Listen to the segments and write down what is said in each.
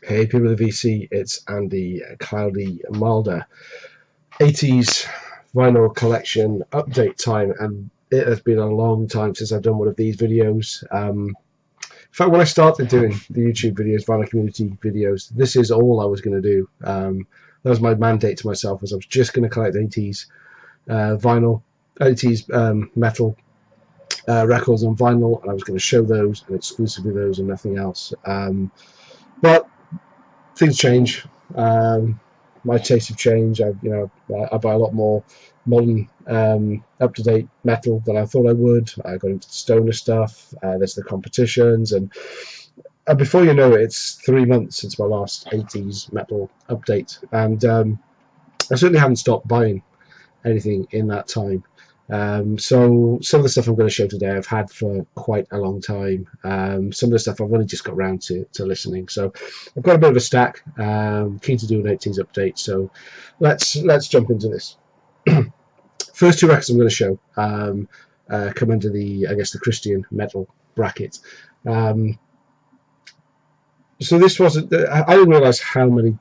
Hey people of the VC, it's Andy Cloudy Milder. 80s vinyl collection update time, and it has been a long time since I've done one of these videos. In fact, when I started doing the YouTube videos, vinyl community videos, this is all I was going to do. That was my mandate to myself, was I was just going to collect 80s vinyl, 80s metal records on vinyl, and I was going to show those, and exclusively those and nothing else. But things change. My tastes have changed. I buy a lot more modern, up-to-date metal than I thought I would. I got into stoner stuff. There's the competitions, and before you know it, it's 3 months since my last 80s metal update, and I certainly haven't stopped buying anything in that time. So some of the stuff I'm going to show today I've had for quite a long time. Some of the stuff I've only just got around to listening. So I've got a bit of a stack. Keen to do an 80s update. So let's jump into this. First two records I'm going to show come under the, I guess, the Christian metal bracket. So this wasn't. I didn't realise how many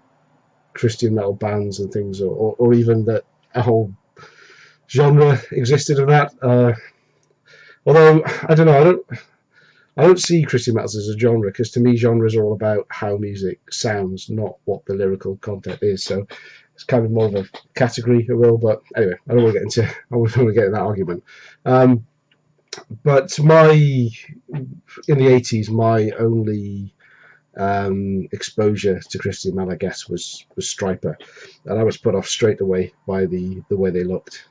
Christian metal bands and things, or even that a whole genre existed of that. Although I don't know, I don't see Christian metals as a genre, because to me genres are all about how music sounds, not what the lyrical content is. So it's kind of more of a category, if you will. But anyway, I don't want to get into that argument. But in the 80s, my only exposure to Christian metal, I guess, was Stryper, and I was put off straight away by the way they looked.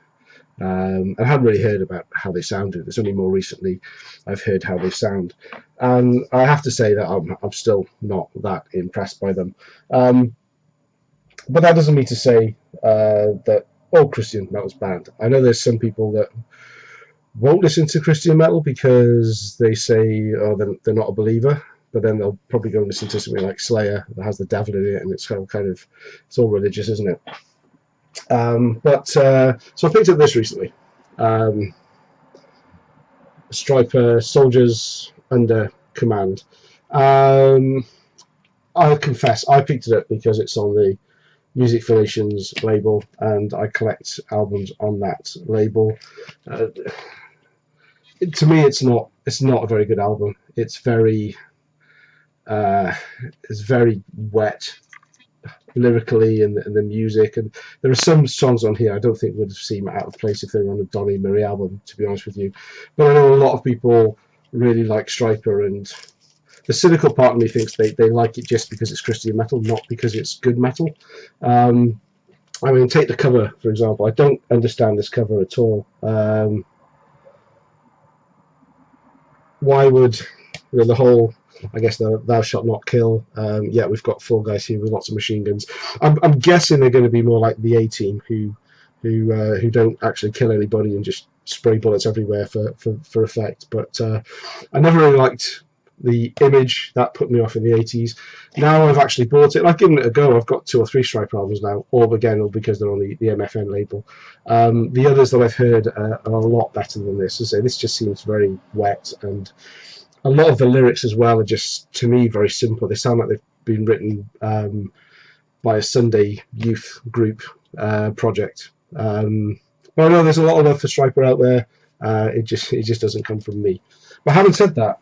I hadn't really heard about how they sounded. It's only more recently I've heard how they sound, and I have to say that I'm still not that impressed by them. But that doesn't mean to say that all Christian metal's bad. I know there's some people that won't listen to Christian metal because they say, oh, they're not a believer, but then they'll probably go and listen to something like Slayer that has the devil in it, and it's it's all religious, isn't it? So I picked up this recently. Stryper, Soldiers Under Command. I'll confess, I picked it up because it's on the Music for Nations label, and I collect albums on that label. To me, it's not a very good album. It's very wet lyrically, and the music, and there are some songs on here I don't think would have seemed out of place if they were on a Donny Murray album, to be honest with you. But I know a lot of people really like Stryper, and the cynical part of me thinks they like it just because it's Christian metal, not because it's good metal. I mean, take the cover, for example. I don't understand this cover at all. Why would the whole, I guess, thou shalt not kill. Yeah, we've got 4 guys here with lots of machine guns. I'm guessing they're going to be more like the A-Team, who don't actually kill anybody and just spray bullets everywhere for effect. But I never really liked the image. That put me off in the 80s. Now I've actually bought it, and I've given it a go. I've got 2 or 3 Stryper albums now, all because they're on the MFN label. The others that I've heard are a lot better than this. As I say, this just seems very wet, and a lot of the lyrics as well are just, to me, very simple. They sound like they've been written by a Sunday youth group project. But I know there's a lot of love for Stryper out there. It just doesn't come from me. But having said that,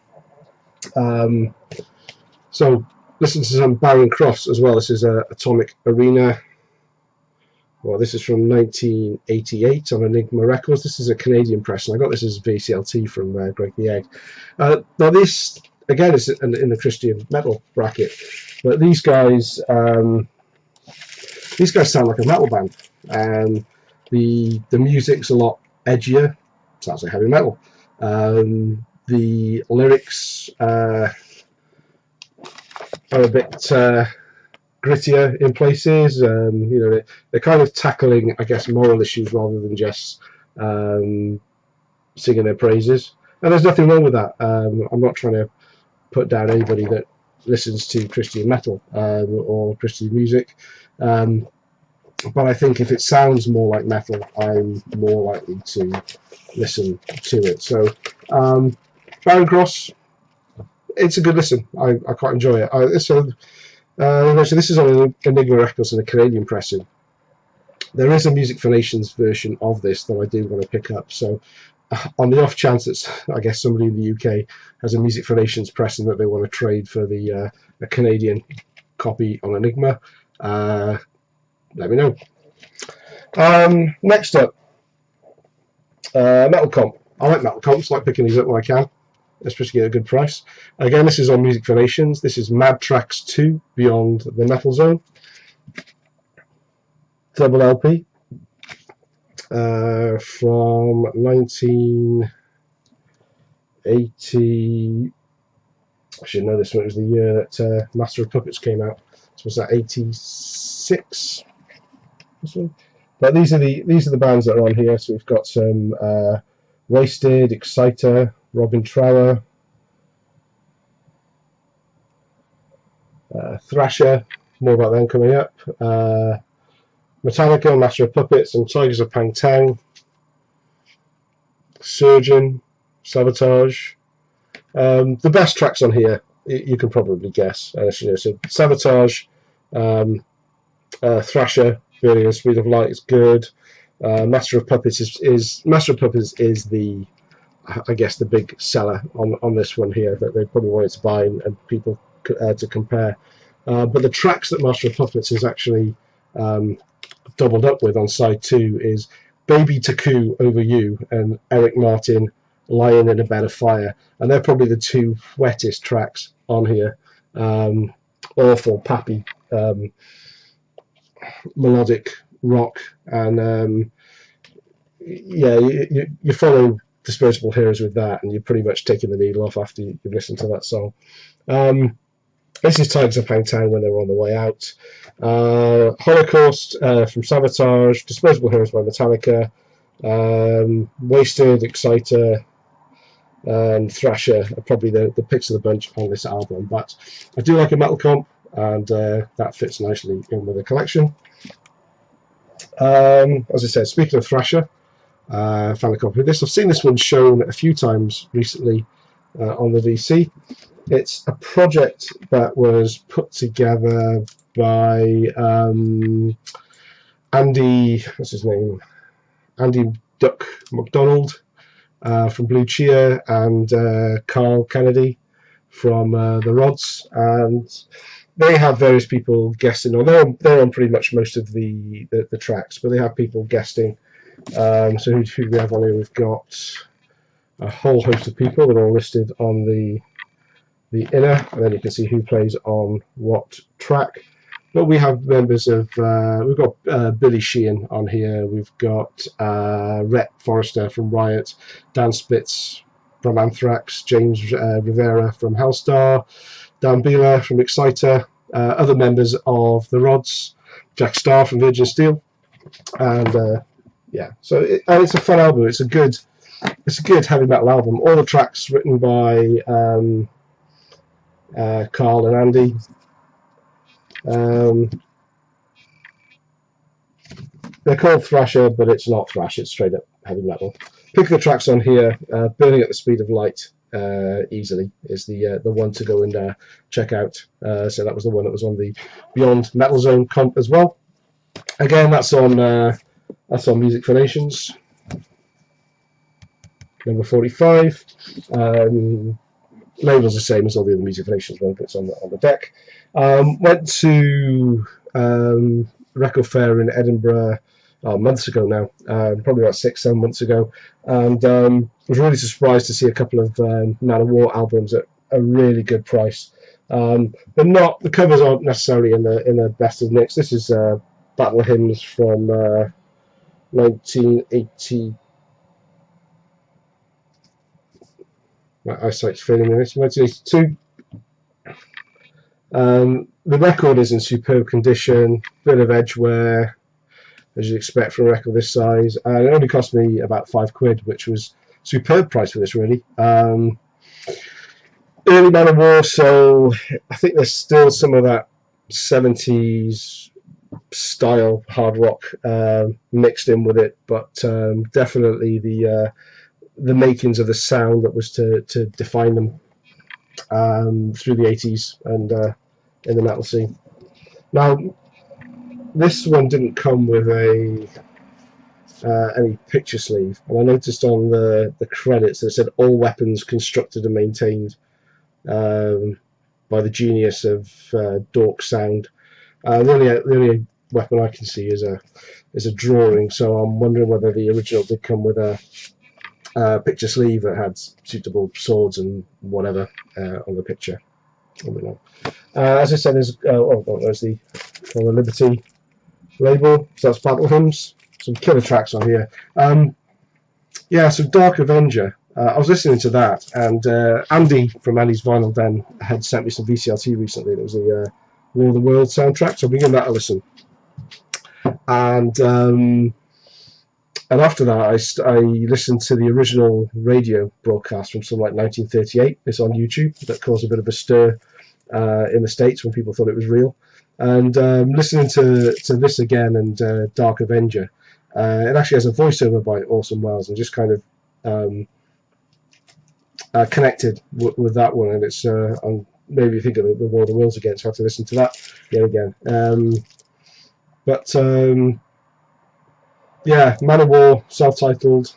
so listen to some Barren as well. This is Atomic Arena. Well, this is from 1988 on Enigma Records. This is a Canadian press, and I got this as VCLT from Greg the Egg. Now this, again, is in the Christian metal bracket, but these guys sound like a metal band, and the music's a lot edgier. Sounds like heavy metal. The lyrics are a bit grittier in places. They're kind of tackling, I guess, moral issues rather than just singing their praises, and there's nothing wrong with that. I'm not trying to put down anybody that listens to Christian metal or Christian music, but I think if it sounds more like metal, I'm more likely to listen to it. So Barren, it's a good listen. I quite enjoy it. Actually, this is on Enigma Records and a Canadian pressing. There is a Music for Nations version of this that I do want to pick up. So, on the off chance that I guess somebody in the UK has a Music for Nations pressing that they want to trade for the a Canadian copy on Enigma, let me know. Next up, Metal Comp. I like Metal Comps. I like picking these up when I can, especially at a good price. Again, this is on Music for Nations. This is Mad Trax 2 Beyond the Metal Zone. Double LP from 1980. I should know this one. It was the year that Master of Puppets came out. So was that 86? This one. But these are the bands that are on here. So we've got some Wasted, Exciter, Robin Trower, Thrasher. More about them coming up. Metallica, Master of Puppets, and Tigers of Pang Tang, Surgeon, Sabotage. The best tracks on here, you can probably guess. So Sabotage, Thrasher, Burning the Speed of Light is good. Master of Puppets is the, I guess, the big seller on this one here that they probably wanted to buy and people to compare. But the tracks that Master of Puppets has actually doubled up with on side 2 is Baby Taku Over You and Eric Martin Lying in a Bed of Fire, and they're probably the two wettest tracks on here. Awful pappy melodic rock, and yeah, you follow Disposable Heroes with that and you're pretty much taking the needle off after you've listened to that song. This is Tigers of Pang Tang when they were on the way out. Holocaust from Sabotage, Disposable Heroes by Metallica, Wasted, Exciter, and Thrasher are probably the picks of the bunch on this album. But I do like a metal comp, and that fits nicely in with the collection. As I said, speaking of Thrasher, I found a copy of this. I've seen this one shown a few times recently on the VC. It's a project that was put together by Andy, what's his name? Andy Duck McDonald from Blue Cheer, and Carl Kennedy from the Rods, and they have various people guesting. Or they're on pretty much most of the tracks, but they have people guesting. So who do we have on here? We've got a whole host of people that are all listed on the inner, and then you can see who plays on what track. But we have members of, we've got Billy Sheehan on here, we've got Rhett Forrester from Riot, Dan Spitz from Anthrax, James Rivera from Hellstar, Dan Beeler from Exciter, other members of the Rods, Jack Starr from Virgin Steel, and yeah, so it's a fun album. It's a good heavy metal album. All the tracks written by Carl and Andy. They're called Thrasher, but it's not thrash, it's straight up heavy metal. Pick the tracks on here. Burning at the Speed of Light easily is the one to go and check out. So that was the one that was on the Beyond Metal Zone comp as well. Again, that's on Music for Nations, number 45. Label's the same as all the other Music for Nations ones, but it's on the deck. Went to Record Fair in Edinburgh months ago now, probably about 6-7 months ago, and was really surprised to see a couple of Manowar albums at a really good price. But not, the covers aren't necessarily in the best of mix. This is Battle Hymns from 1980. My eyesight's failing me. This 1982. The record is in superb condition, bit of edge wear, as you'd expect for a record this size, and it only cost me about £5, which was superb price for this, really. Early Manowar, so I think there's still some of that 70s style hard rock mixed in with it, but definitely the makings of the sound that was to define them through the 80s and in the metal scene. Now, this one didn't come with a any picture sleeve, and I noticed on the credits that it said all weapons constructed and maintained by the genius of Dork Sound. The only weapon I can see is a drawing, so I'm wondering whether the original did come with a picture sleeve that had suitable swords and whatever on the picture. As I said, there's the Liberty label, so that's Battle Hymns. Some killer tracks on here. Yeah, so Dark Avenger. I was listening to that, and Andy from Andy's Vinyl Den had sent me some VCLT recently. It was the War of the World soundtrack, so I'm giving that a listen. And after that, I listened to the original radio broadcast from something like 1938. It's on YouTube. That caused a bit of a stir in the States when people thought it was real. And listening to this again and Dark Avenger, it actually has a voiceover by Orson Welles, and just kind of connected with that one. And it's maybe you think of the War of the Worlds again, so I have to listen to that yet again. Yeah, Manowar, self-titled.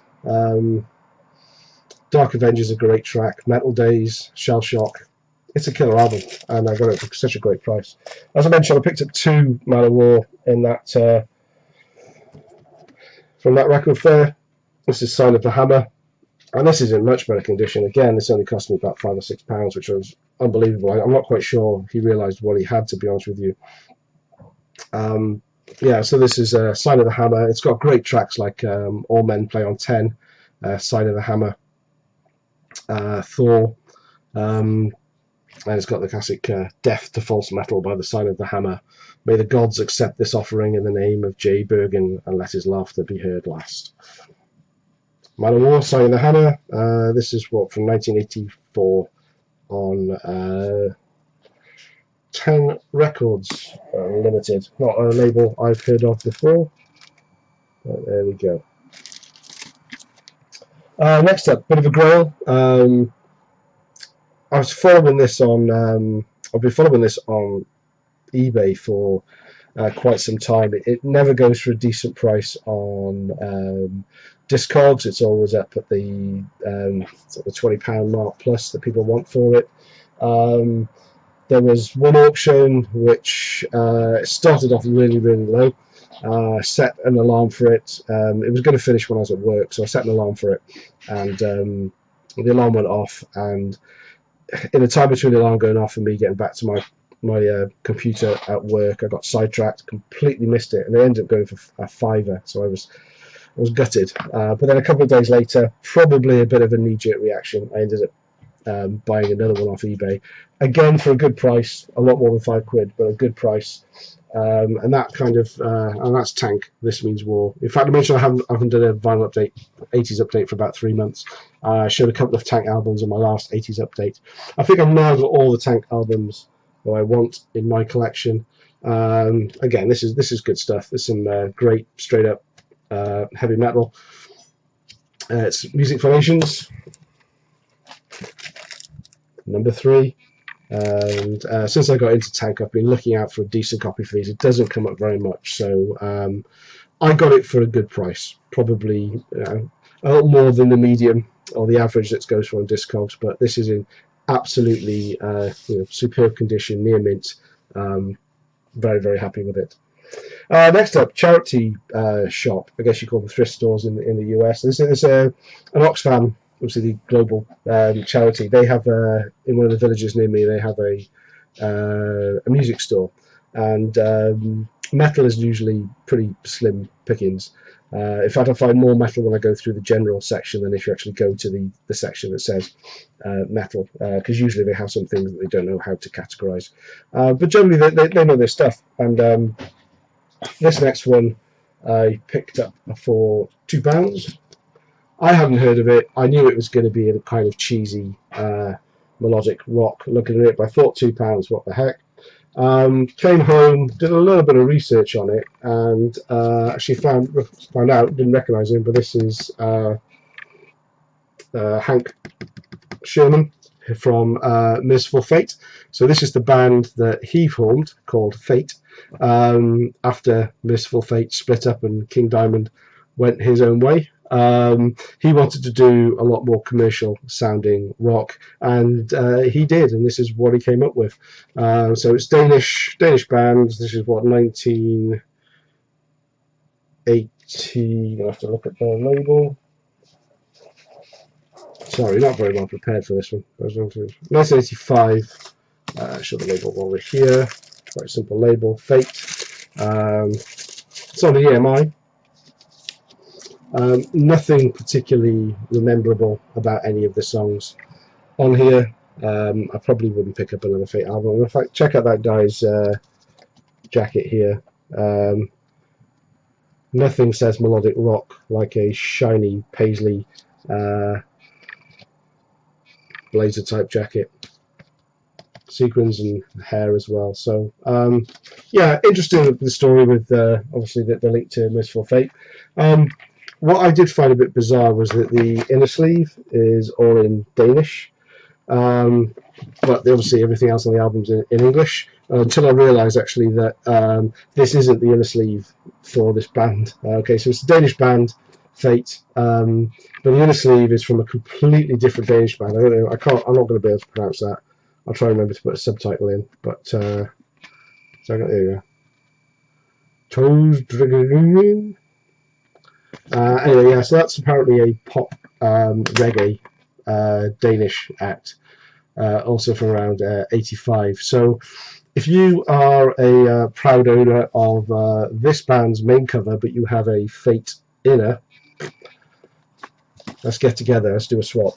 Dark Avenger is a great track. Metal Days, Shell Shock. It's a killer album, and I got it for such a great price. As I mentioned, I picked up 2 Manowar in that from that record fair. This is Sign of the Hammer, and this is in much better condition. Again, this only cost me about £5 or £6, which was unbelievable. I'm not quite sure he realised what he had, to be honest with you. Yeah, so this is Sign of the Hammer. It's got great tracks like All Men Play on 10, Sign of the Hammer, Thor, and it's got the classic Death to False Metal by the Sign of the Hammer. May the gods accept this offering in the name of J. Bergen, and let his laughter be heard last. Manowar, Sign of the Hammer. This is what, from 1984 on 10 Records Limited. Not a label I've heard of before. But there we go. Next up, bit of a grail. I was following this on. I've been following this on eBay for quite some time. It never goes for a decent price on Discogs. It's always up at the sort of £20 mark plus that people want for it. There was one auction which started off really, really low. Set an alarm for it. It was going to finish when I was at work, so I set an alarm for it, and the alarm went off. And in the time between the alarm going off and me getting back to my computer at work, I got sidetracked, completely missed it, and it ended up going for a £5. So I was gutted. But then a couple of days later, probably a bit of a knee-jerk reaction, I ended up buying another one off eBay, again for a good price, a lot more than £5, but a good price. And that kind of and that's Tank, This Means War. In fact, I mentioned I haven't done a vinyl update, 80s update for about 3 months. I showed a couple of Tank albums on my last 80s update. I think I've now got all the Tank albums that I want in my collection. Again, this is good stuff. There's some great straight up heavy metal. It's Music Formations, number 3. And since I got into Tank, I've been looking out for a decent copy for these. It doesn't come up very much, so I got it for a good price, probably a little more than the medium or the average that goes for on Discogs, but this is in absolutely superb condition, near mint. Very, very happy with it. Next up, charity shop. I guess you call them thrift stores in the US. There's an Oxfam, obviously the global charity. They have in one of the villages near me, they have a music store, and metal is usually pretty slim pickings. In fact, I find more metal when I go through the general section than if you actually go to the section that says metal, because usually they have some things that they don't know how to categorize. But generally they know their stuff. And this next one I picked up for £2. I hadn't heard of it. I knew it was going to be a kind of cheesy melodic rock looking at it, but I thought £2, what the heck. Came home, did a little bit of research on it, and actually found out, didn't recognise him, but this is Hank Sherman, from Merciful Fate. So this is the band that he formed called Fate after Merciful Fate split up and King Diamond went his own way. He wanted to do a lot more commercial sounding rock, and he did, and this is what he came up with. So it's Danish band. This is what, 1980. I'll have to look at the label. Sorry, not very well prepared for this one. 1985. Show the label while we're here. Quite a simple label. Fate. It's on the EMI. Nothing particularly rememberable about any of the songs on here. I probably wouldn't pick up another Fate album. In fact, check out that guy's jacket here. Nothing says melodic rock like a shiny paisley blazer type jacket, sequins and hair as well. So yeah, interesting the story with obviously the link to Merciful Fate. What I did find a bit bizarre was that the inner sleeve is all in Danish, but obviously everything else on the album's in English, until I realised actually that this isn't the inner sleeve for this band. Okay, so it's a Danish band, Fate, but the inner sleeve is from a completely different Danish band. I don't know, I'm not going to be able to pronounce that. I'll try and remember to put a subtitle in, but so there you go. Anyway, yeah, so that's apparently a pop reggae Danish act, also from around 85. So if you are a proud owner of this band's main cover, but you have a Fate inner, let's get together, let's do a swap.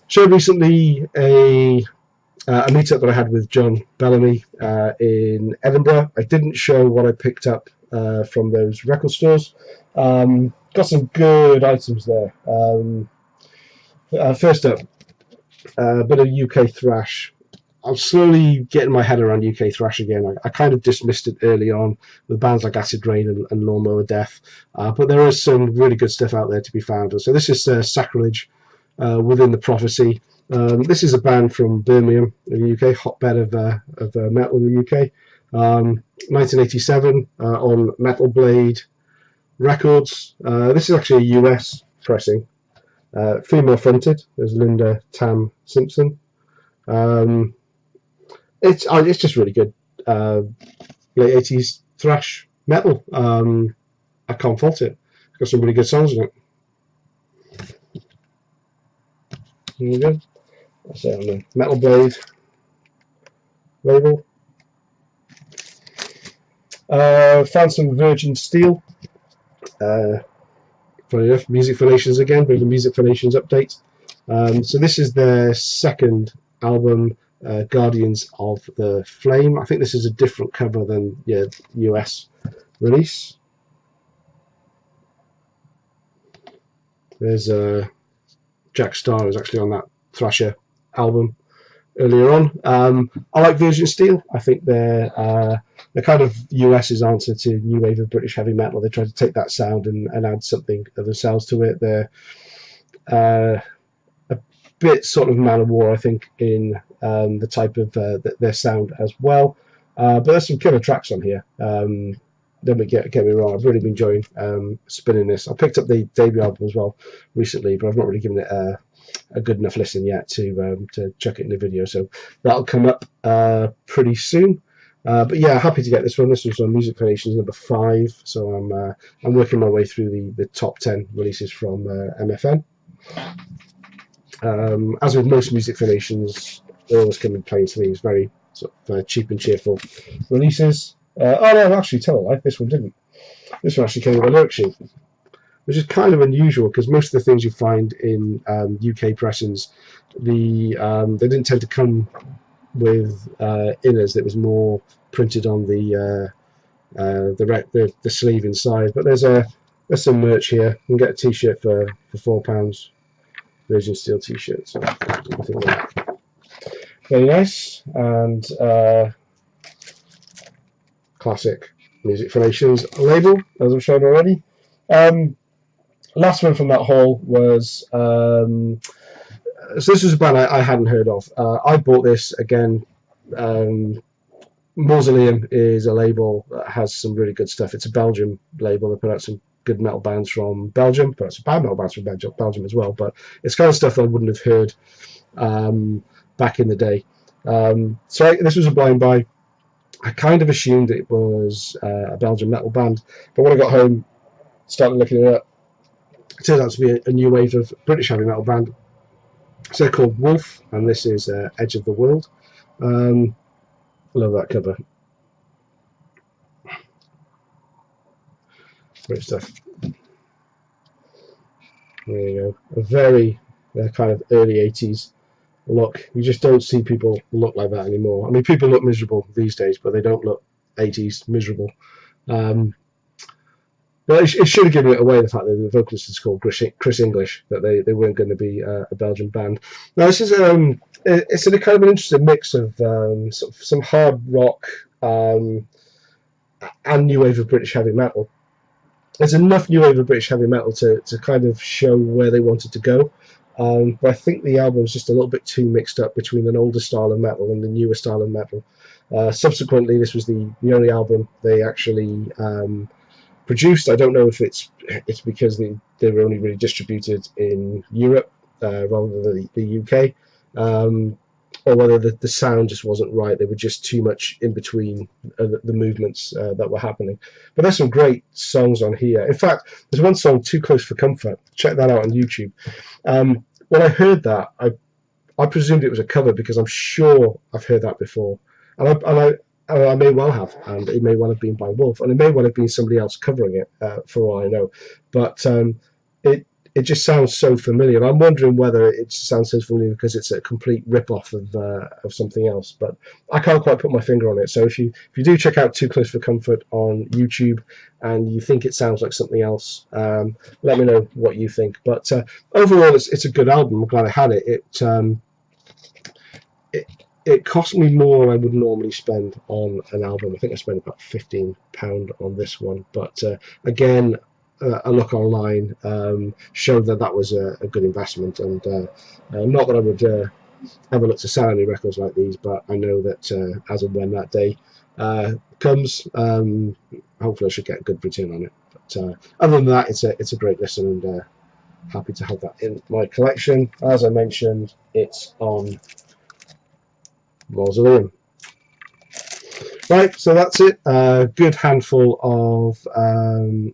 Showed recently a meetup that I had with John Bellamy in Edinburgh. I didn't show what I picked up from those record stores. Got some good items there. First up, a bit of UK thrash. I'm slowly getting my head around UK thrash again. I kind of dismissed it early on with bands like Acid Rain and Lawnmower Death, but there is some really good stuff out there to be found. So this is Sacrilege, Within the Prophecy. This is a band from Birmingham in the UK, hotbed of metal in the UK. 1987 on Metal Blade Records. This is actually a US pressing, female fronted. There's Linda Tam Simpson. It's just really good late 80s thrash metal. I can't fault it. It's got some really good songs in it. There you go. That's it on the Metal Blade label. Found some Virgin Steele. Funny enough, Music for Nations again, but the Music for Nations update. So this is their second album, Guardians of the Flame. I think this is a different cover than US release. There's Jack Starr is actually on that Thrasher album earlier on. I like Virgin Steele. I think they're kind of US's answer to new wave of British heavy metal. They try to take that sound and add something of themselves to it. They're a bit sort of Manowar, I think, in the type of their sound as well. But there's some killer tracks on here. Don't get me wrong, I've really been enjoying spinning this. I picked up the debut album as well recently, but I've not really given it a good enough listen yet to chuck it in the video. So that'll come up pretty soon. But yeah, happy to get this one. This was on Music for Nations number 5. So I'm working my way through the top 10 releases from MFN. As with most Music for Nations, they always come in plain to these very sort of cheap and cheerful releases. Oh no, actually, tell a lie, this one didn't. This one actually came with a lyric sheet, which is kind of unusual because most of the things you find in UK pressings, they didn't tend to come with inners. That was more printed on the sleeve inside. But there's some merch here. You can get a T-shirt for £4. Virgin Steele T-shirt. So very nice and classic Music for Nations label, as I've shown already. Last one from that haul was So this was a band I hadn't heard of. I bought this again. Mausoleum is a label that has some really good stuff. It's a Belgian label. They put out some good metal bands from Belgium, but some bad metal bands from Belgium as well. But it's kind of stuff that I wouldn't have heard back in the day. So this was a blind buy. I kind of assumed it was a Belgian metal band, but when I got home, started looking it up. It turns out to be a new wave of British heavy metal band. So they're called Wolf, and this is Edge of the World. Love that cover. Great stuff. There you go. A very kind of early 80s look. You just don't see people look like that anymore. I mean, people look miserable these days, but they don't look 80s miserable. But it should have given it away, the fact that the vocalist is called Chris English, that they weren't going to be a Belgian band. Now this is it's a kind of an interesting mix of sort of some hard rock and new wave of British heavy metal. There's enough new wave of British heavy metal to kind of show where they wanted to go. But I think the album's just a little bit too mixed up between an older style of metal and the newer style of metal. Subsequently, this was the only album they actually produced. I don't know if it's because they were only really distributed in Europe rather than the UK, or whether the sound just wasn't right. They were just too much in between the movements that were happening. But there's some great songs on here. In fact, there's one song, Too Close for Comfort. Check that out on YouTube. When I heard that, I presumed it was a cover because I'm sure I've heard that before, and I may well have, and it may well have been by Wolf, and it may well have been somebody else covering it, for all I know. But it just sounds so familiar. I'm wondering whether it sounds so familiar because it's a complete rip-off of something else. But I can't quite put my finger on it. So if you do check out Too Close for Comfort on YouTube and you think it sounds like something else, let me know what you think. But overall, it's a good album. I'm glad I had it. It cost me more than I would normally spend on an album. I think I spent about £15 on this one. But again, a look online showed that was a good investment. And not that I would ever look to sell any records like these, but I know that as and when that day comes, hopefully I should get a good return on it. But other than that, it's a great listen, and happy to have that in my collection. As I mentioned, it's on Mausoleum. Right, so that's it. Good handful of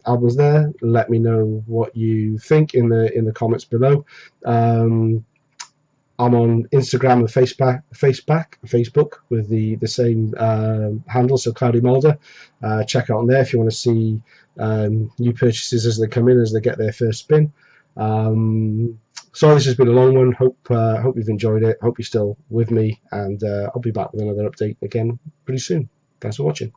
albums there. Let me know what you think in the comments below. I'm on Instagram and Facebook with the same handle, so Cloudy Mulder. Check out on there if you want to see new purchases as they come in, as they get their first spin. Sorry this has been a long one. Hope you've enjoyed it. Hope you're still with me, and I'll be back with another update again pretty soon. Thanks for watching.